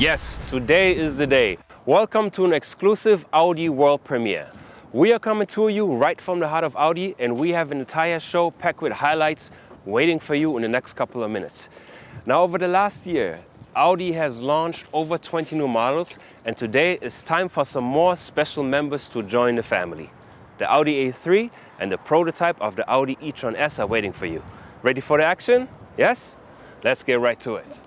Yes, today is the day. Welcome to an exclusive Audi world premiere. We are coming to you right from the heart of Audi, and we have an entire show packed with highlights waiting for you in the next couple of minutes. Now, over the last year, Audi has launched over 20 new models, and today it's time for some more special members to join the family. The Audi A3 and the prototype of the Audi e-tron S are waiting for you. Ready for the action? Yes? Let's get right to it.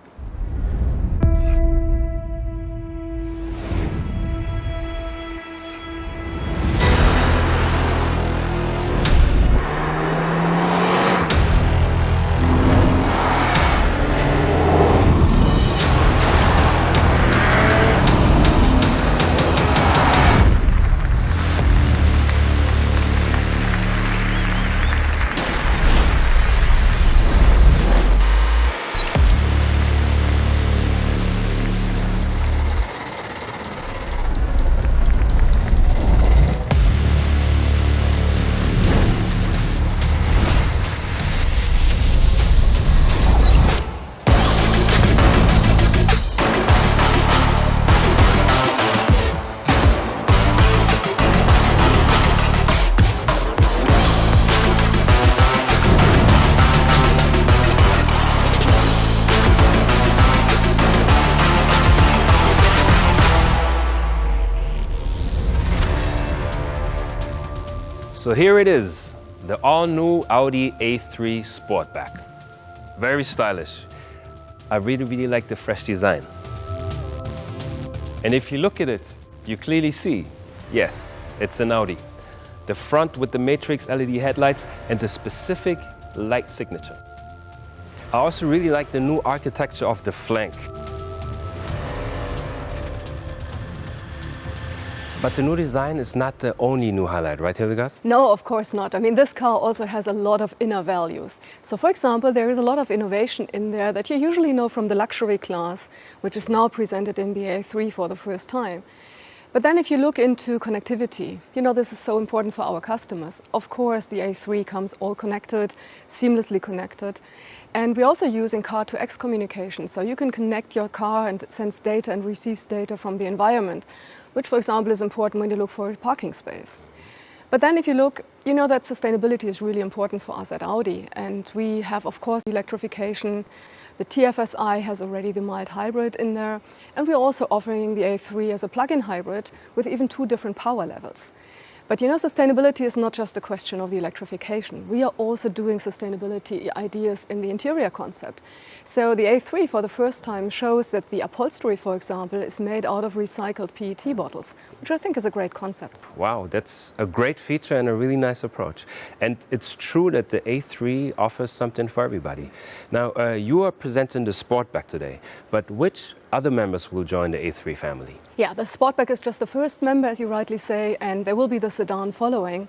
So here it is, the all-new Audi A3 Sportback. Very stylish. I really like the fresh design. And if you look at it, you clearly see, yes, it's an Audi. The front with the matrix LED headlights and the specific light signature. I also really like the new architecture of the flank. But the new design is not the only new highlight, right, Hildegard? No, of course not. I mean, this car also has a lot of inner values. So, for example, there is a lot of innovation in there that you usually know from the luxury class, which is now presented in the A3 for the first time. But then if you look into connectivity, you know, this is so important for our customers. Of course, the A3 comes all connected, seamlessly connected. And we also use car-to-X communication. So you can connect your car and sends data and receives data from the environment, which, for example, is important when you look for a parking space. But then if you look, you know that sustainability is really important for us at Audi. And we have, of course, electrification. The TFSI has already the mild hybrid in there. And we're also offering the A3 as a plug-in hybrid with even 2 different power levels. But you know, sustainability is not just a question of the electrification. We are also doing sustainability ideas in the interior concept. So the A3 for the first time shows that the upholstery, for example, is made out of recycled PET bottles, which I think is a great concept. Wow, that's a great feature and a really nice approach. And it's true that the A3 offers something for everybody. Now, you are presenting the Sportback today, but which other members will join the A3 family? Yeah, the Sportback is just the first member, as you rightly say, and there will be the sedan following.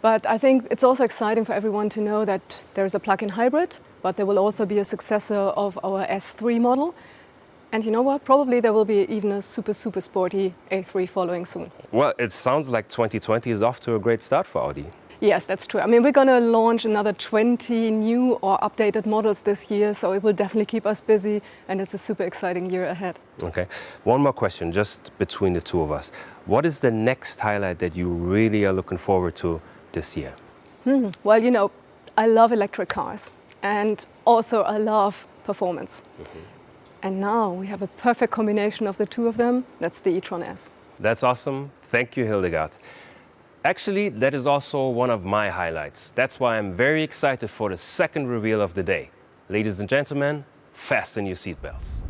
But I think it's also exciting for everyone to know that there is a plug-in hybrid, but there will also be a successor of our S3 model. And you know what? Probably there will be even a super sporty A3 following soon. Well, it sounds like 2020 is off to a great start for Audi. Yes, that's true. I mean, we're going to launch another 20 new or updated models this year, so it will definitely keep us busy, and it's a super exciting year ahead. Okay. One more question, just between the two of us. What is the next highlight that you really are looking forward to this year? Well, you know, I love electric cars, and also I love performance. And now we have a perfect combination of the two of them. That's the e-tron S. That's awesome. Thank you, Hildegard. Actually, that is also one of my highlights. That's why I'm very excited for the second reveal of the day. Ladies and gentlemen, fasten your seatbelts.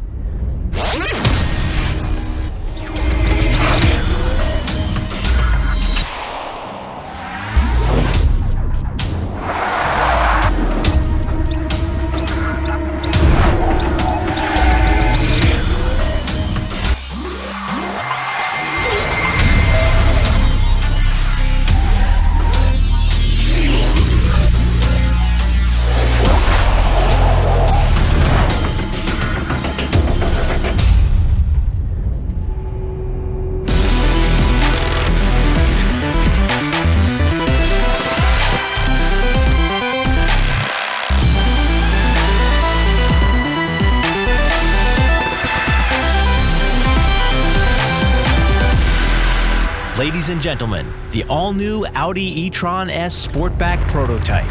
Ladies and gentlemen, the all-new Audi e-tron S Sportback prototype.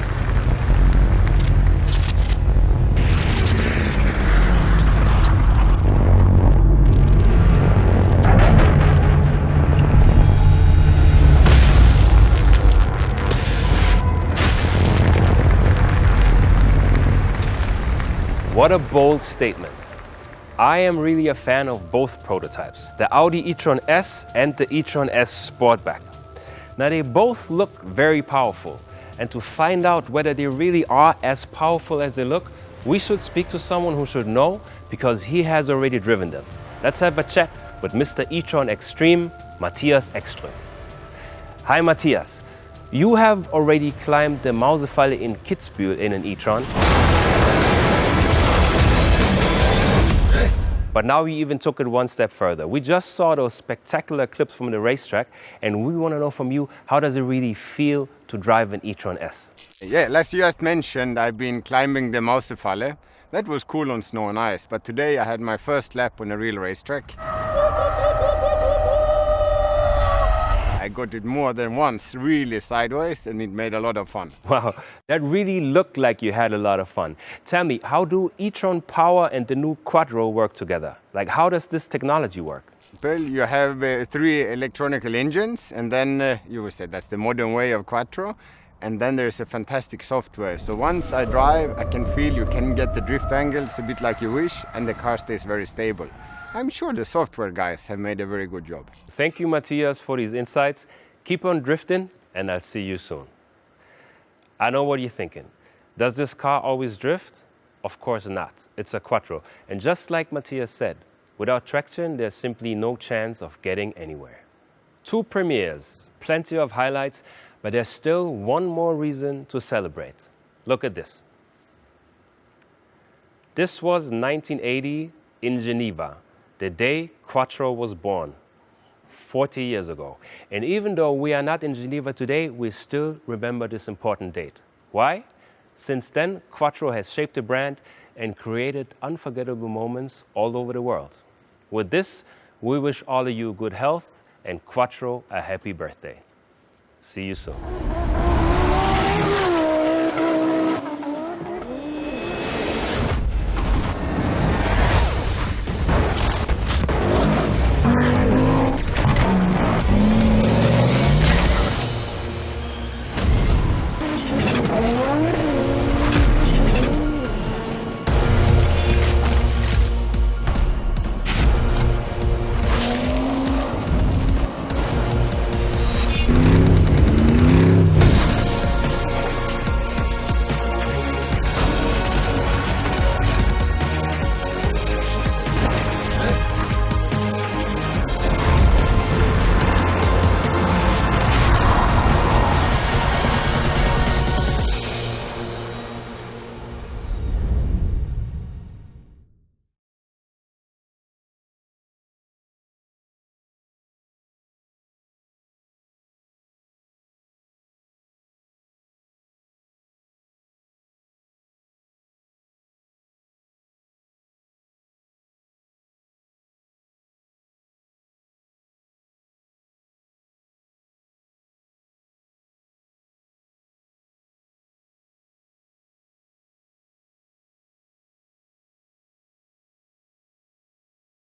What a bold statement. I am really a fan of both prototypes, the Audi e-tron S and the e-tron S Sportback. Now they both look very powerful, and to find out whether they really are as powerful as they look, we should speak to someone who should know because he has already driven them. Let's have a chat with Mr. e-tron Extreme, Matthias Ekström. Hi Matthias, you have already climbed the Mausefalle in Kitzbühel in an e-tron. But now we even took it one step further. We just saw those spectacular clips from the racetrack, and we want to know from you, how does it really feel to drive an e-tron S? Yeah, as you just mentioned, I've been climbing the Mausefalle. That was cool on snow and ice, but today I had my first lap on a real racetrack. I got it more than once, really sideways, and it made a lot of fun. Wow, that really looked like you had a lot of fun. Tell me, how do e-tron power and the new Quattro work together? Like, how does this technology work? Well, you have 3 electronical engines, and then you would say that's the modern way of Quattro. And then there's a fantastic software. So once I drive, I can feel you can get the drift angles a bit like you wish, and the car stays very stable. I'm sure the software guys have made a very good job. Thank you, Matthias, for these insights. Keep on drifting, and I'll see you soon. I know what you're thinking. Does this car always drift? Of course not. It's a Quattro. And just like Matthias said, without traction, there's simply no chance of getting anywhere. 2 premieres, plenty of highlights, but there's still one more reason to celebrate. Look at this. This was 1980 in Geneva, the day Quattro was born, 40 years ago. And even though we are not in Geneva today, we still remember this important date. Why? Since then, Quattro has shaped the brand and created unforgettable moments all over the world. With this, we wish all of you good health and Quattro a happy birthday. See you soon.